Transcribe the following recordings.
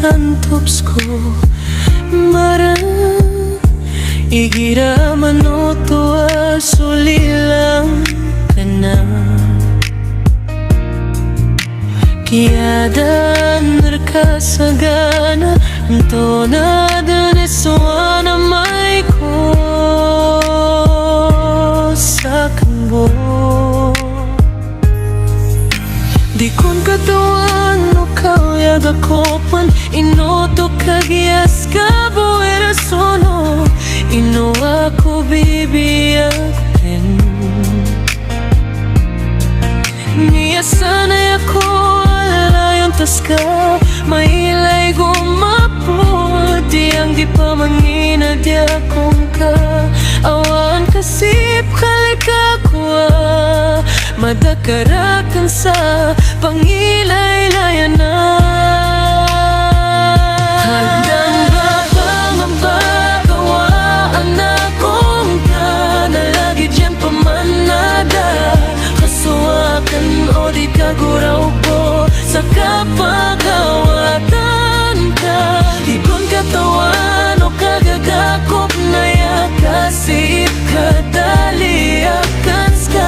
tantops ko marang igira manoto sulilang ka na kiadan nerkasagana entona daneswana may ko sa kambo di kun katawan no kaya gakopan inoto kagias ka buera sono ino ako bibiyakin niya sanay ako alayon tas ka mailay gumapot di ang di pa mangina di akong ka awan kasip kalika ko madakarakan sa pangilay-layan na handang ba bang magawaan akong ka na lagi dyan pamanada kasuwakan o di kaguraw ko sa kapagawatan ka di kon katawan o kagagakop na yakasip kadali akan ska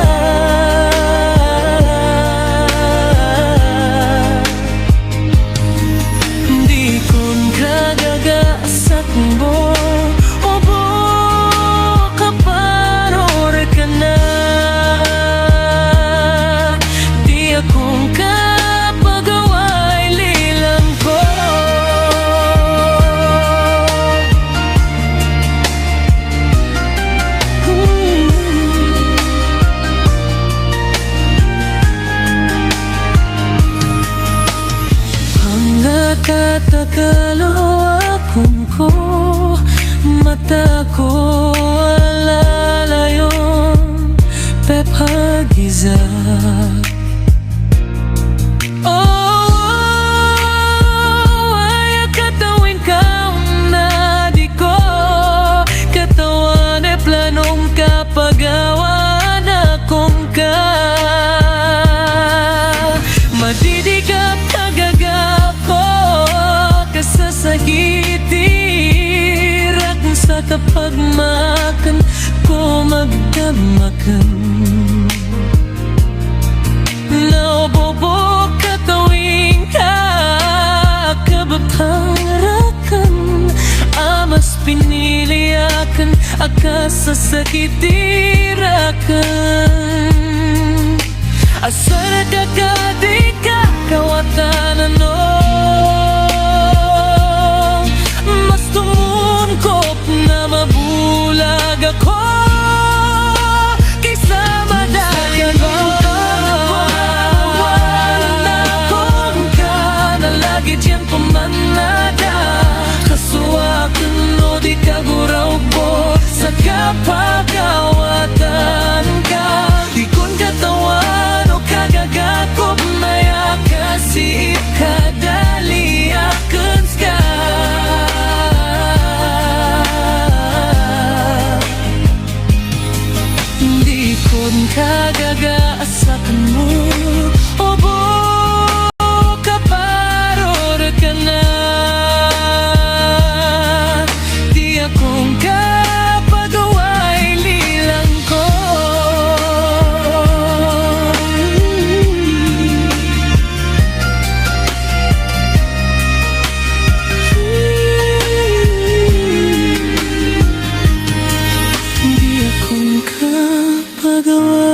katakalo akong ko mata ko alalayon pepagiza ay katawin ka na di ko katawan e planong kapagawan akong ka madidigap kagagap sasahitirak sa kapagmakan ko magdamakan naubobog katawing ka kabapangarakan amas piniliakan akasasakitirakan asara kakadi ka kawatanan no mas tumunkop na mabulag ako kaysa madali wala akong ka na lagi dyan pumanada kasuwakan o di kaguraw ko sa kapagawatan ka di kun katawan o kagagakop na yakasip kadali akan ska kagagaasakan mo obo kaparor ka na di akong kapagaway lilang ko di akong kapagawa